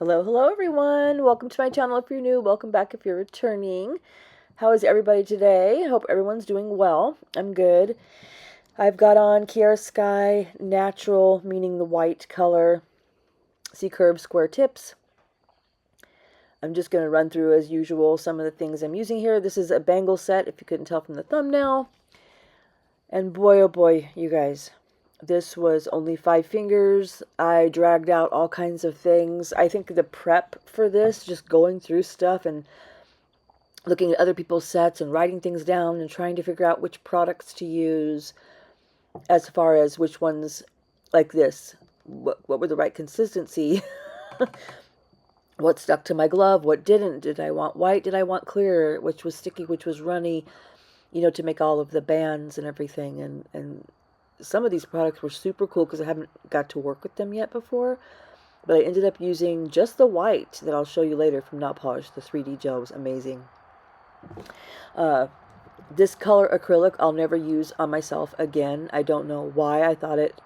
Hello, hello everyone. Welcome to my channel if you're new. Welcome back if you're returning. How is everybody today? I hope everyone's doing well. I'm good. I've got on Kairose Natural, meaning the white color. See curved square tips. I'm just going to run through as usual some of the things I'm using here. This is a Bangle set, if you couldn't tell from the thumbnail. And boy, oh boy, you guys. This was only 5 fingers. I dragged out all kinds of things. I think the prep for this, just going through stuff and looking at other people's sets and writing things down and trying to figure out which products to use as far as which ones, like this, what were the right consistency, what stuck to my glove, what didn't. Did I want white? Did I want clear? Which was sticky, which was runny, you know, to make all of the bands and everything. And some of these products were super cool because I haven't got to work with them yet before. But I ended up using just the white that I'll show you later from NOTPOLISH. The 3D gel was amazing. This color acrylic I'll never use on myself again. I don't know why I thought it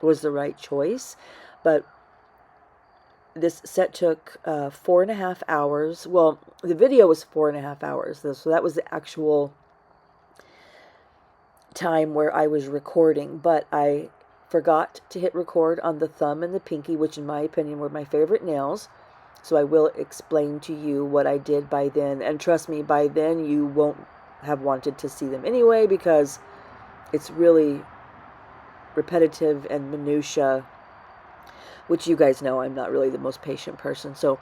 was the right choice. But this set took 4.5 hours. Well, the video was 4.5 hours. So that was the actual time where I was recording, but I forgot to hit record on the thumb and the pinky, which in my opinion were my favorite nails. So I will explain to you what I did by then, and trust me, by then you won't have wanted to see them anyway, because it's really repetitive and minutia, which you guys know I'm not really the most patient person. So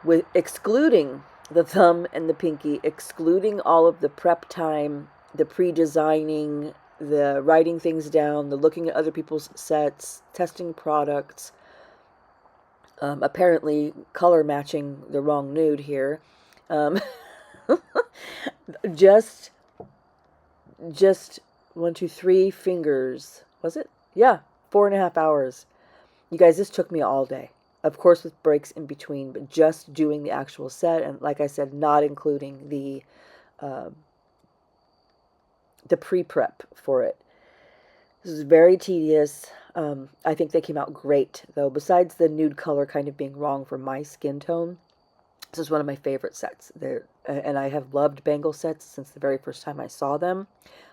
with excluding the thumb and the pinky, excluding all of the prep time, the pre-designing, the writing things down, the looking at other people's sets, testing products, apparently color matching the wrong nude here. Just 1, 2, 3 fingers. Was it? Yeah, 4.5 hours. You guys, this took me all day. Of course, with breaks in between, but just doing the actual set, and like I said, not including the pre-prep for it. This is very tedious. I think they came out great, though. Besides the nude color kind of being wrong for my skin tone, this is one of my favorite sets. And I have loved Bangle sets since the very first time I saw them.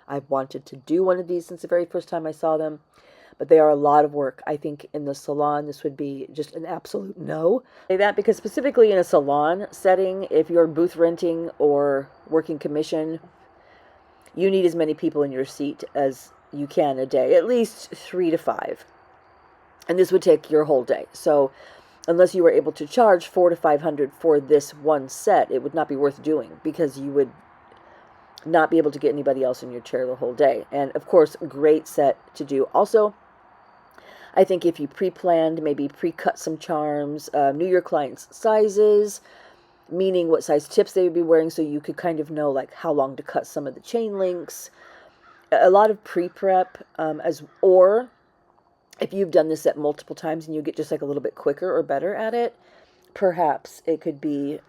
I've wanted to do one of these since the very first time I saw them, but they are a lot of work. I think in the salon, this would be just an absolute no. I say that because specifically in a salon setting, if you're booth renting or working commission, you need as many people in your seat as you can a day, at least 3 to 5. And this would take your whole day. So unless you were able to charge $400 to $500 for this one set, it would not be worth doing, because you would not be able to get anybody else in your chair the whole day. And of course, great set to do. Also, I think if you pre-planned, maybe pre-cut some charms, knew your clients' sizes, meaning what size tips they would be wearing, so you could kind of know like how long to cut some of the chain links. A lot of pre-prep, or if you've done this set multiple times and you get just like a little bit quicker or better at it, perhaps it could be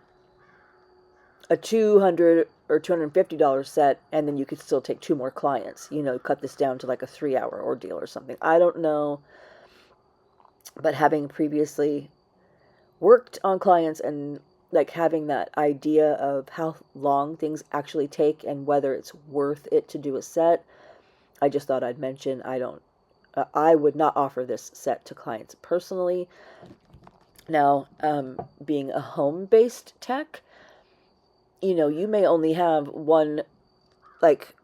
a $200 or $250 set, and then you could still take 2 more clients. You know, cut this down to like a 3-hour ordeal or something. I don't know, but having previously worked on clients and like having that idea of how long things actually take and whether it's worth it to do a set, I just thought I'd mention. I would not offer this set to clients personally. Now, being a home-based tech, you know, you may only have one, like,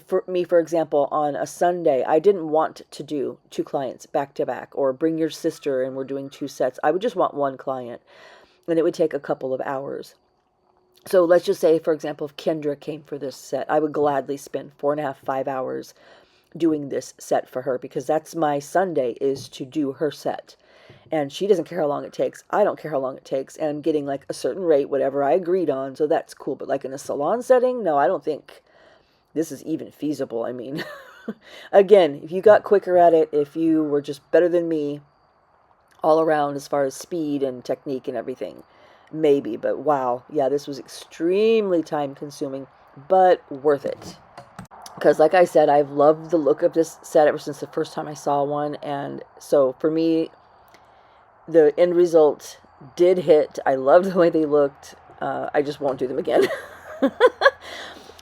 for me, for example, on a Sunday, I didn't want to do 2 clients back to back, or bring your sister and we're doing 2 sets. I would just want 1 client, and it would take a couple of hours. So let's just say, for example, if Kendra came for this set, I would gladly spend 4.5, 5 hours doing this set for her, because that's my Sunday, is to do her set. And she doesn't care how long it takes. I don't care how long it takes. And getting like a certain rate, whatever I agreed on, so that's cool. But like in a salon setting, no, I don't think this is even feasible. I mean, again, if you got quicker at it, if you were just better than me all around as far as speed and technique and everything, maybe. But wow, yeah, this was extremely time consuming, but worth it. Because like I said, I've loved the look of this set ever since the first time I saw one. And so for me, the end result did hit. I loved the way they looked. I just won't do them again.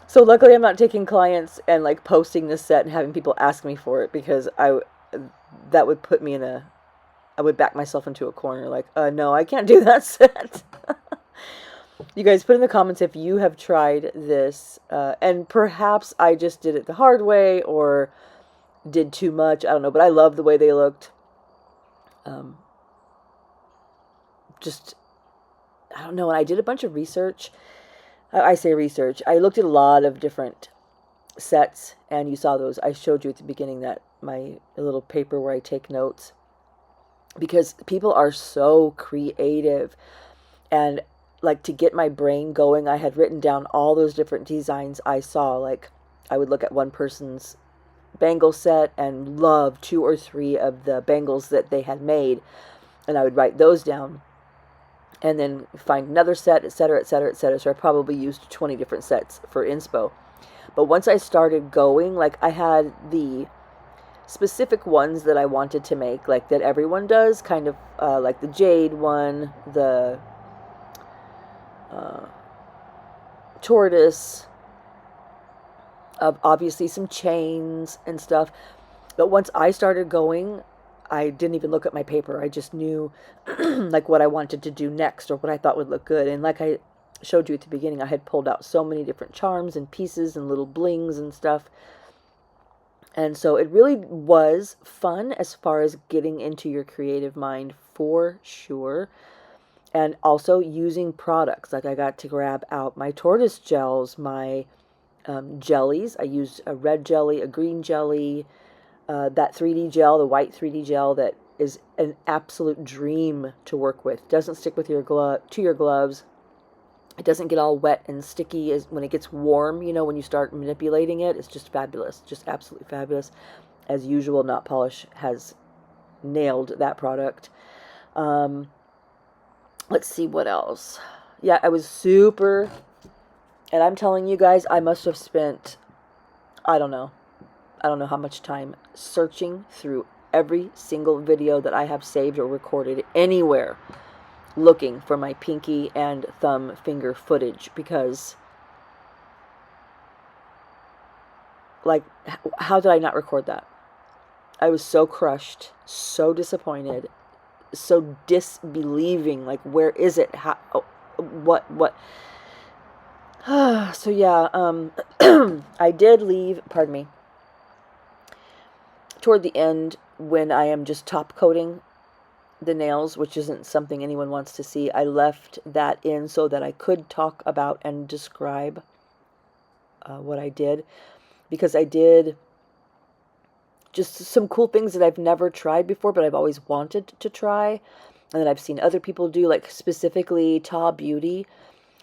So luckily I'm not taking clients and like posting this set and having people ask me for it, because that would put me I would back myself into a corner like, no, I can't do that set. You guys put in the comments if you have tried this, and perhaps I just did it the hard way or did too much. I don't know, but I love the way they looked. Just, I don't know, and I did a bunch of research. I say research. I looked at a lot of different sets, and you saw those. I showed you at the beginning that my little paper where I take notes, because people are so creative, and like to get my brain going, I had written down all those different designs I saw. Like I would look at one person's bangle set and love 2 or 3 of the bangles that they had made, and I would write those down and then find another set, etc., etc., etc. So I probably used 20 different sets for inspo. But once I started going, like I had the specific ones that I wanted to make, like that everyone does, kind of like the jade one, the tortoise, obviously some chains and stuff. But once I started going, I didn't even look at my paper. I just knew like what I wanted to do next or what I thought would look good. And like I showed you at the beginning, I had pulled out so many different charms and pieces and little blings and stuff. And so it really was fun as far as getting into your creative mind, for sure. And also using products. Like I got to grab out my tortoise gels, my jellies. I used a red jelly, a green jelly, that 3D gel, the white 3D gel that is an absolute dream to work with. Doesn't stick with your gloves. It doesn't get all wet and sticky as when it gets warm, you know, when you start manipulating it. It's just fabulous. Just absolutely fabulous. As usual, NOTPOLISH has nailed that product. Let's see what else. Yeah, I was super, and I'm telling you guys, I must have spent, I don't know how much time searching through every single video that I have saved or recorded anywhere, looking for my pinky and thumb finger footage, because like, how did I not record that? I was so crushed, so disappointed, so disbelieving, like, where is it? How, what? So yeah, I did leave, pardon me, toward the end when I am just top coating the nails, which isn't something anyone wants to see. I left that in so that I could talk about and describe what I did, because I did just some cool things that I've never tried before, but I've always wanted to try, and that I've seen other people do, like specifically Ta Beauty.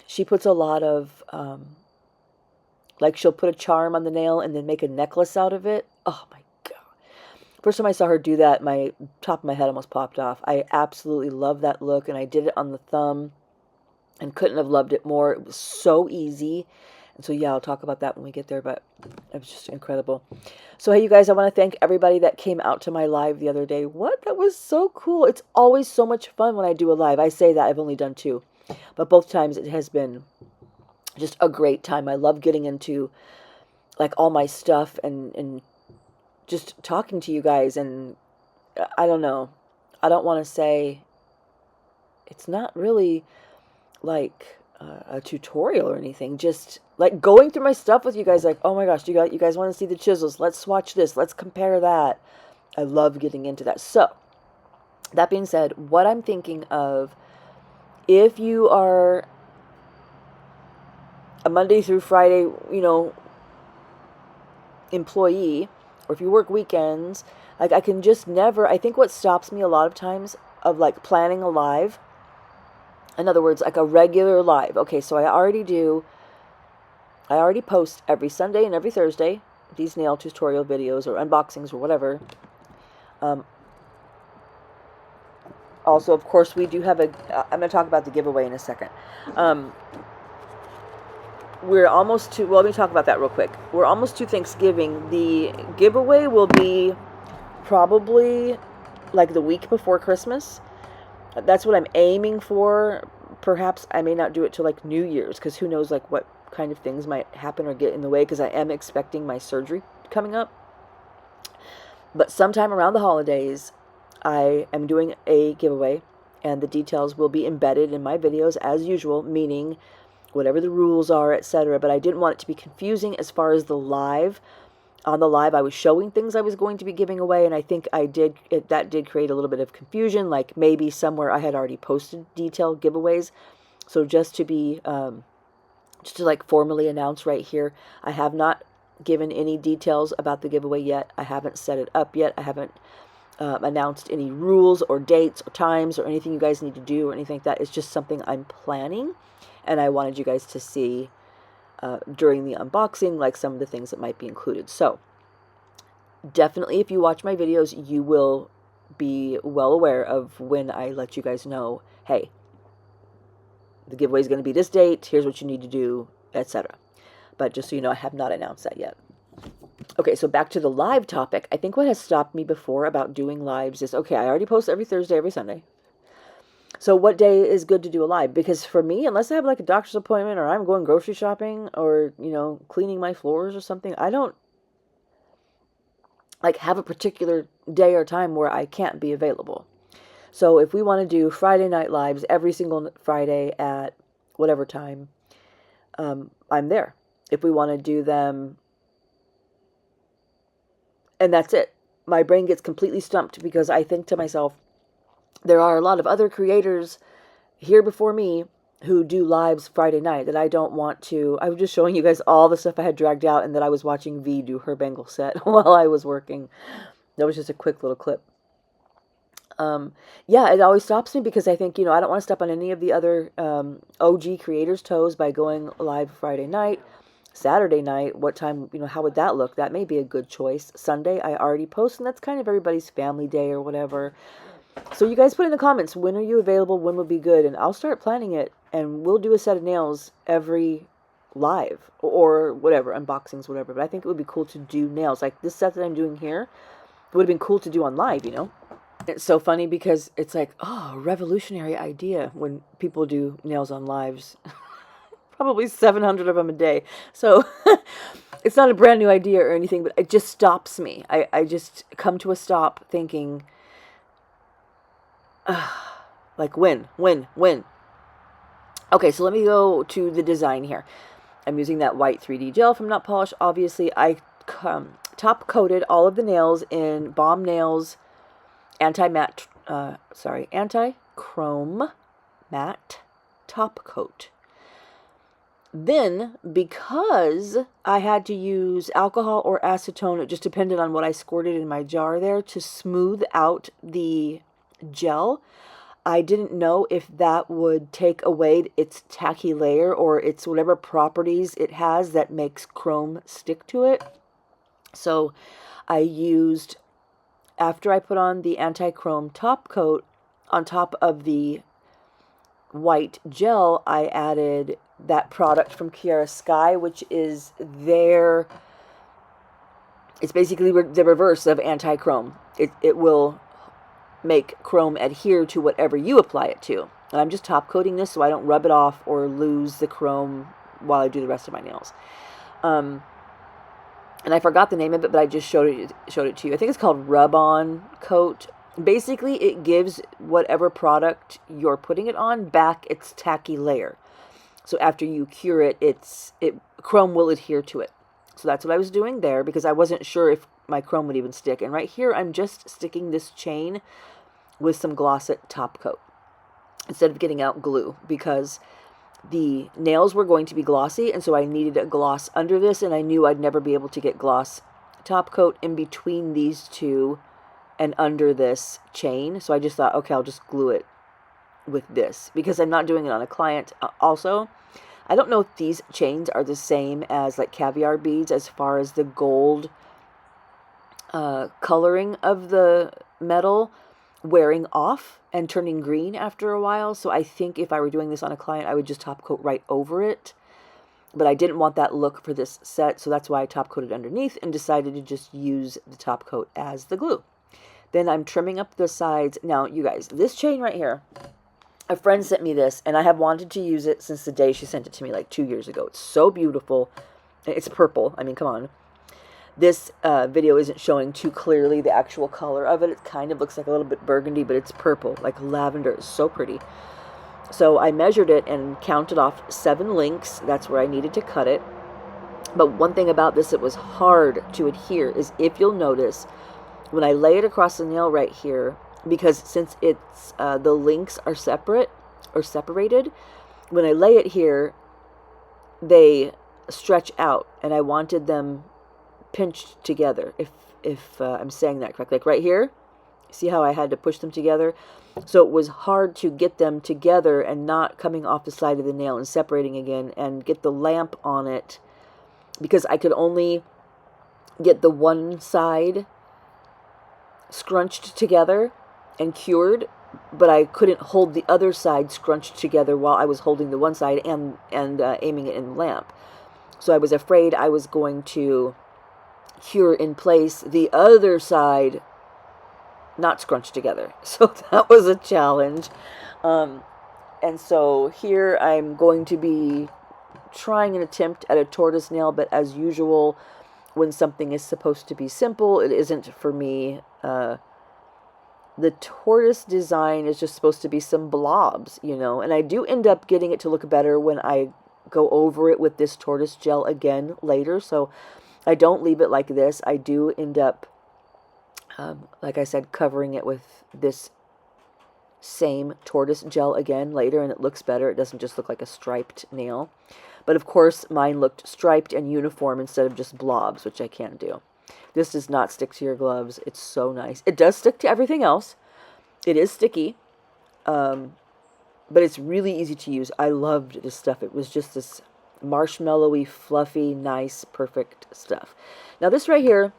She puts a lot of, like she'll put a charm on the nail and then make a necklace out of it. Oh my God. First time I saw her do that, my top of my head almost popped off. I absolutely love that look, and I did it on the thumb and couldn't have loved it more. It was so easy. And so, yeah, I'll talk about that when we get there, but it was just incredible. So, hey, you guys, I want to thank everybody that came out to my live the other day. What? That was so cool. It's always so much fun when I do a live. I say that. I've only done 2. But both times it has been just a great time. I love getting into, like, all my stuff and just talking to you guys. And I don't know. I don't want to say it's not really, like, a tutorial or anything, just like going through my stuff with you guys, like, oh my gosh, you guys want to see the chisels? Let's swatch this, let's compare that. I love getting into that. So that being said, what I'm thinking of, if you are a Monday through Friday, you know, employee, or if you work weekends, like I can just never, I think what stops me a lot of times of like planning a live, in other words, like a regular live. Okay, so I already post every Sunday and every Thursday these nail tutorial videos or unboxings or whatever. Also, of course, we do have I'm going to talk about the giveaway in a second. We're almost to, well, let me talk about that real quick. We're almost to Thanksgiving. The giveaway will be probably like the week before Christmas. That's what I'm aiming for. Perhaps I may not do it till like New Year's, because who knows like what kind of things might happen or get in the way, because I am expecting my surgery coming up. But sometime around the holidays, I am doing a giveaway, and the details will be embedded in my videos as usual, meaning whatever the rules are, etc. But I didn't want it to be confusing as far as the live. On the live, I was showing things I was going to be giving away, and I think that did create a little bit of confusion, like maybe somewhere I had already posted detailed giveaways. So just to be, just to like formally announce right here, I have not given any details about the giveaway yet. I haven't set it up yet. I haven't announced any rules or dates or times or anything you guys need to do or anything like that. It's just something I'm planning, and I wanted you guys to see during the unboxing, like some of the things that might be included. So definitely, if you watch my videos, you will be well aware of when I let you guys know, hey, the giveaway is going to be this date, here's what you need to do, etc. But just so you know, I have not announced that yet. Okay, so back to the live topic. I think what has stopped me before about doing lives is, okay, I already post every Thursday, every Sunday. So what day is good to do a live? Because for me, unless I have like a doctor's appointment or I'm going grocery shopping or, you know, cleaning my floors or something, I don't like have a particular day or time where I can't be available. So if we want to do Friday night lives every single Friday at whatever time, I'm there. If we want to do them, and that's it. My brain gets completely stumped because I think to myself, there are a lot of other creators here before me who do lives Friday night that I don't want to. I was just showing you guys all the stuff I had dragged out and that I was watching V do her Bangle set while I was working. That was just a quick little clip. Yeah, it always stops me because I think, you know, I don't want to step on any of the other OG creators' toes by going live Friday night. Saturday night, what time, you know, how would that look? That may be a good choice. Sunday, I already post, and that's kind of everybody's family day or whatever. So you guys put in the comments, when are you available, when would be good, and I'll start planning it, and we'll do a set of nails every live, or whatever, unboxings, whatever. But I think it would be cool to do nails. Like this set that I'm doing here, it would have been cool to do on live, you know? It's so funny because it's like, oh, revolutionary idea when people do nails on lives. Probably 700 of them a day. So it's not a brand new idea or anything, but it just stops me. I just come to a stop thinking, like when? Okay, so let me go to the design here. I'm using that white 3D gel from NOTPOLISH. Obviously, I top coated all of the nails in Bomb Nails anti-chrome matte top coat. Then, because I had to use alcohol or acetone, it just depended on what I squirted in my jar there to smooth out the gel. I didn't know if that would take away its tacky layer or its whatever properties it has that makes chrome stick to it. So I used, after I put on the anti-chrome top coat on top of the white gel, I added that product from Kairose, which is it's basically the reverse of anti-chrome. It will make chrome adhere to whatever you apply it to. And I'm just top coating this so I don't rub it off or lose the chrome while I do the rest of my nails. And I forgot the name of it, but I just showed it to you. I think it's called Rub-On Coat. Basically, it gives whatever product you're putting it on back its tacky layer. So after you cure it, chrome will adhere to it. So that's what I was doing there because I wasn't sure if my chrome would even stick. And right here, I'm just sticking this chain with some Glossit top coat instead of getting out glue because the nails were going to be glossy, and so I needed a gloss under this, and I knew I'd never be able to get gloss top coat in between these two and under this chain. So I just thought, okay, I'll just glue it with this because I'm not doing it on a client. Also, I don't know if these chains are the same as like caviar beads as far as the gold coloring of the metal wearing off and turning green after a while. So I think if I were doing this on a client, I would just top coat right over it. But I didn't want that look for this set, so that's why I top coated underneath and decided to just use the top coat as the glue. Then I'm trimming up the sides. Now, you guys, this chain right here, a friend sent me this, and I have wanted to use it since the day she sent it to me, like 2 years ago. It's so beautiful. It's purple. I mean, come on. This video isn't showing too clearly the actual color of it. It kind of looks like a little bit burgundy, but it's purple, like lavender. It's so pretty. So I measured it and counted off 7 links. That's where I needed to cut it. But one thing about this that was hard to adhere is, if you'll notice, when I lay it across the nail right here, because since it's the links are separate or separated, when I lay it here, they stretch out, and I wanted them pinched together, if I'm saying that correctly. Like right here, see how I had to push them together? So it was hard to get them together and not coming off the side of the nail and separating again, and get the lamp on it, because I could only get the one side scrunched together and cured, but I couldn't hold the other side scrunched together while I was holding the one side and aiming it in the lamp. So I was afraid I was going to cure in place the other side not scrunched together. So that was a challenge. And so here I'm going to be trying an attempt at a tortoise nail, but as usual, when something is supposed to be simple, it isn't for me. The tortoise design is just supposed to be some blobs, you know, and I do end up getting it to look better when I go over it with this tortoise gel again later. So I don't leave it like this. I do end up, like I said, covering it with this same tortoise gel again later, and it looks better. It doesn't just look like a striped nail. But of course, mine looked striped and uniform instead of just blobs, which I can't do. This does not stick to your gloves. It's so nice. It does stick to everything else. It is sticky, but it's really easy to use. I loved this stuff. It was just this marshmallowy, fluffy, nice, perfect stuff. Now this right here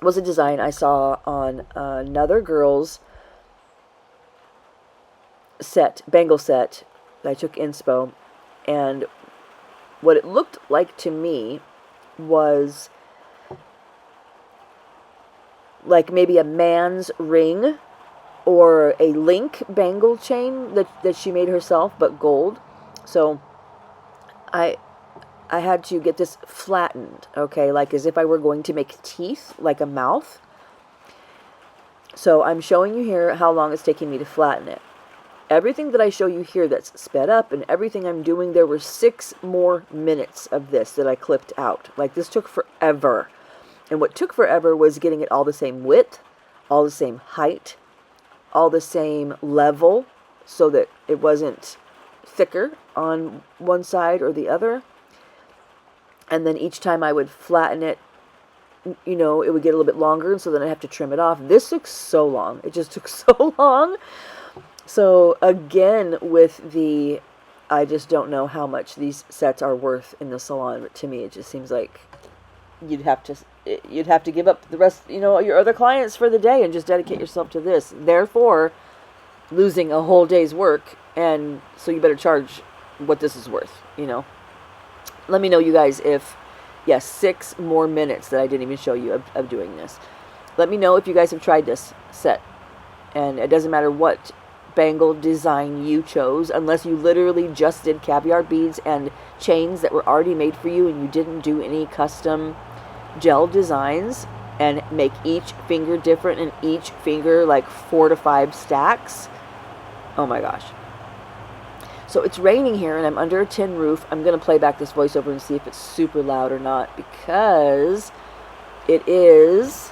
was a design I saw on another girl's set, Bangle set, that I took inspo, and what it looked like to me was like maybe a man's ring or a link bangle chain that she made herself, but gold. So I had to get this flattened, okay, like as if I were going to make teeth, like a mouth. So I'm showing you here how long it's taking me to flatten it. Everything that I show you here that's sped up and everything I'm doing, there were 6 more minutes of this that I clipped out. Like, this took forever. And what took forever was getting it all the same width, all the same height, all the same level, so that it wasn't thicker on one side or the other. And then each time I would flatten it, you know, it would get a little bit longer, and so then I'd have to trim it off. This took so long. It just took so long. So again, with the, I just don't know how much these sets are worth in the salon, but to me it just seems like you'd have to give up the rest, you know, your other clients for the day and just dedicate yourself to this. Therefore, losing a whole day's work, and so you better charge what this is worth, you know. Let me know, you guys, if, yes, 6 more minutes that I didn't even show you of doing this. Let me know if you guys have tried this set, and it doesn't matter what bangle design you chose, unless you literally just did caviar beads and chains that were already made for you and you didn't do any custom gel designs and make each finger different and each finger like 4 to 5 stacks. Oh my gosh. So it's raining here and I'm under a tin roof. I'm going to play back this voiceover and see if it's super loud or not, because it is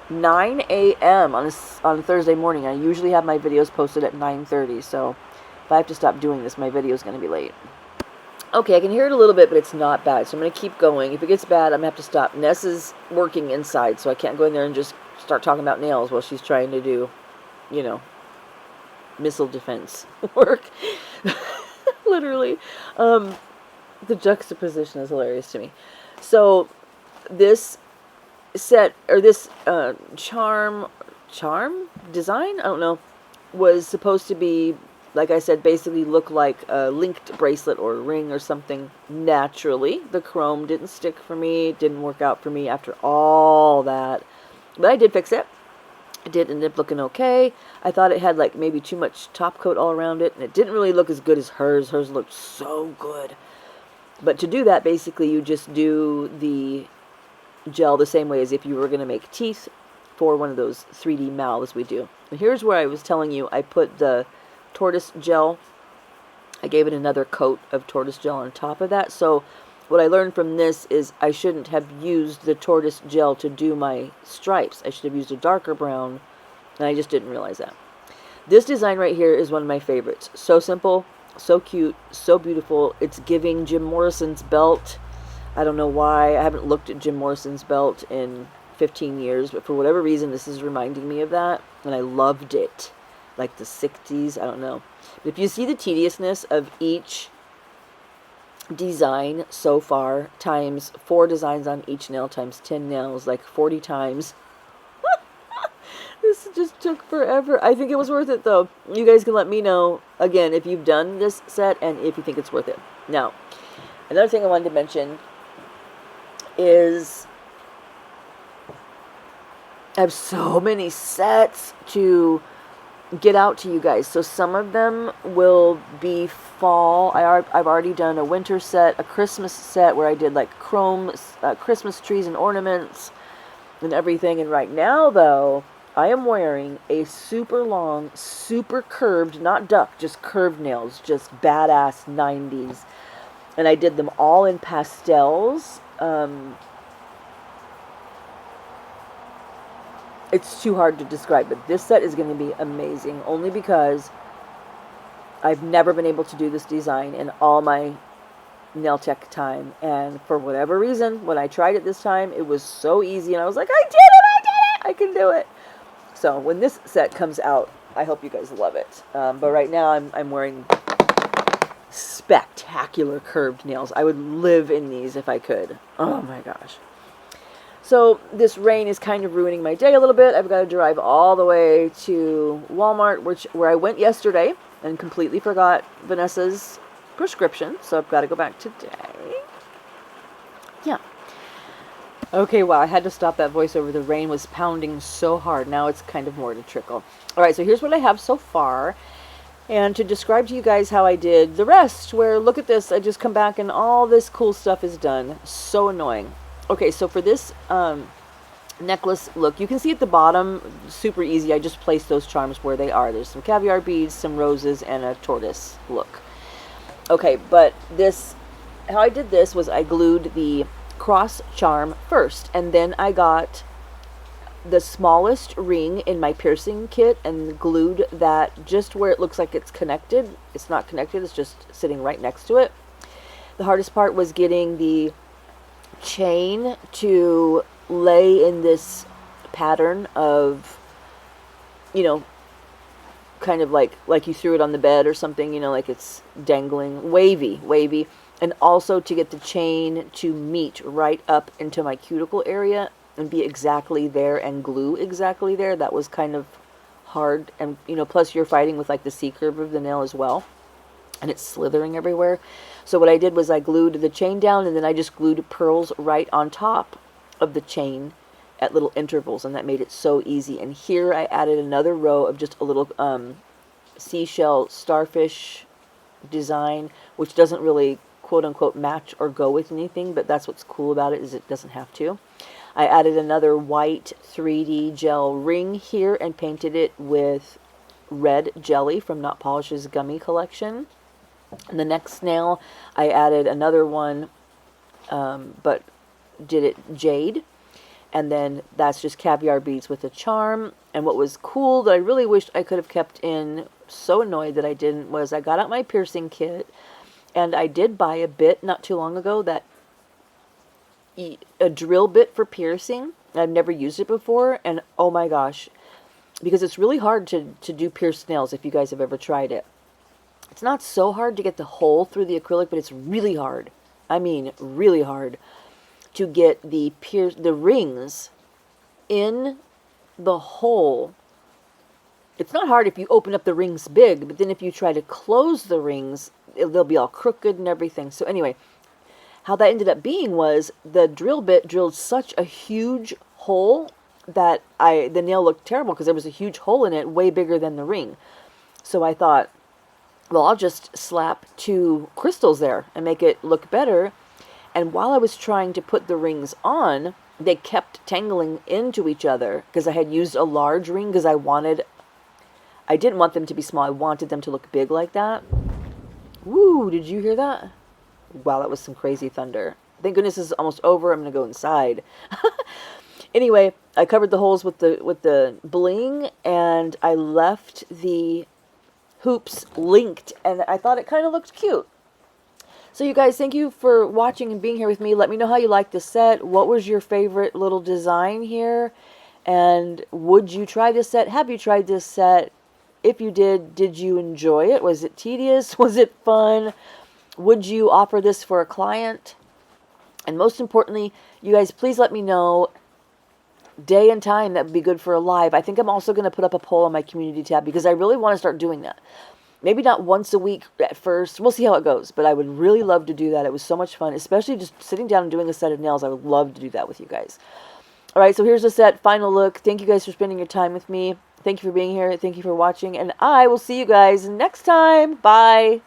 9 a.m. on Thursday morning. I usually have my videos posted at 9:30, so if I have to stop doing this, my video is going to be late. Okay, I can hear it a little bit, but it's not bad, so I'm going to keep going. If it gets bad, I'm going to have to stop. Ness is working inside, so I can't go in there and just start talking about nails while she's trying to do, you know, missile defense work. Literally. The juxtaposition is hilarious to me. So this set, or this charm design, I don't know, was supposed to be like I said, basically look like a linked bracelet or ring or something naturally. The chrome didn't stick for me. It didn't work out for me after all that. But I did fix it. It did end up looking okay. I thought it had like maybe too much top coat all around it, and it didn't really look as good as hers. Hers looked so good. But to do that, basically you just do the gel the same way as if you were going to make teeth for one of those 3D mouths we do. And here's where I was telling you I put the tortoise gel. I gave it another coat of tortoise gel on top of that. So what I learned from this is I shouldn't have used the tortoise gel to do my stripes. I should have used a darker brown, and I just didn't realize that. This design right here is one of my favorites. So simple, so cute, so beautiful. It's giving Jim Morrison's belt. I don't know why. I haven't looked at Jim Morrison's belt in 15 years, but for whatever reason, this is reminding me of that, and I loved it. Like the 60s, I don't know. But if you see the tediousness of each design so far, times 4 designs on each nail, times 10 nails, like 40 times. This just took forever. I think it was worth it, though. You guys can let me know, again, if you've done this set and if you think it's worth it. Now, another thing I wanted to mention is I have so many sets to get out to you guys. So some of them will be fall. I've already done a winter set, a Christmas set where I did like chrome Christmas trees and ornaments and everything. And right now, though, I am wearing a super long, super curved, not duck, just curved nails, just badass 90s. And I did them all in pastels. It's too hard to describe, but this set is going to be amazing, only because I've never been able to do this design in all my nail tech time, and for whatever reason, when I tried it this time, it was so easy, and I was like, I did it, I can do it. So when this set comes out, I hope you guys love it. But right now, I'm wearing spectacular curved nails. I would live in these if I could. Oh my gosh. So this rain is kind of ruining my day a little bit. I've got to drive all the way to Walmart, where I went yesterday and completely forgot Vanessa's prescription. So I've got to go back today. Yeah. Okay, wow, I had to stop that voiceover. The rain was pounding so hard. Now it's kind of more to trickle. All right, so here's what I have so far. And to describe to you guys how I did the rest, where, look at this, I just come back and all this cool stuff is done. So annoying. Okay, so for this necklace look, you can see at the bottom, super easy, I just placed those charms where they are. There's some caviar beads, some roses, and a tortoise look. Okay, but this, how I did this was I glued the cross charm first, and then I got the smallest ring in my piercing kit and glued that just where it looks like it's connected. It's not connected, it's just sitting right next to it. The hardest part was getting the chain to lay in this pattern of, you know, kind of like you threw it on the bed or something, you know, like it's dangling, wavy, and also to get the chain to meet right up into my cuticle area and be exactly there and glue exactly there. That was kind of hard, and you know, plus you're fighting with like the C curve of the nail as well, and it's slithering everywhere. So what I did was I glued the chain down, and then I just glued pearls right on top of the chain at little intervals, and that made it so easy. And here I added another row of just a little seashell starfish design, which doesn't really quote-unquote match or go with anything, but that's what's cool about it, is it doesn't have to. I added another white 3D gel ring here and painted it with red jelly from NOTPOLISH's gummy collection. And the next nail, I added another one, but did it jade. And then that's just caviar beads with a charm. And what was cool that I really wished I could have kept in, so annoyed that I didn't, was I got out my piercing kit, and I did buy a bit not too long ago, that a drill bit for piercing. I've never used it before, and oh my gosh, because it's really hard to do pierced nails if you guys have ever tried it. It's not so hard to get the hole through the acrylic, but it's really hard. I mean, really hard to get the rings in the hole It's not hard if you open up the rings big, but then if you try to close the rings, they'll be all crooked and everything. So anyway, how that ended up being was the drill bit drilled such a huge hole that the nail looked terrible because there was a huge hole in it, way bigger than the ring. So I thought, well, I'll just slap 2 crystals there and make it look better. And while I was trying to put the rings on, they kept tangling into each other because I had used a large ring because I didn't want them to be small. I wanted them to look big like that. Woo, did you hear that? Wow, that was some crazy thunder. Thank goodness this is almost over. I'm going to go inside. Anyway, I covered the holes with the bling, and I left the hoops linked, and I thought it kind of looked cute. So you guys, thank you for watching and being here with me. Let me know how you liked the set. What was your favorite little design here? And would you try this set? Have you tried this set? If you did you enjoy it? Was it tedious? Was it fun? Would you offer this for a client? And most importantly, you guys, please let me know day and time that would be good for a live. I think I'm also going to put up a poll on my community tab because I really want to start doing that. Maybe not once a week at first. We'll see how it goes. But I would really love to do that. It was so much fun, especially just sitting down and doing a set of nails. I would love to do that with you guys. All right, so here's the set. Final look. Thank you guys for spending your time with me. Thank you for being here. Thank you for watching. And I will see you guys next time. Bye.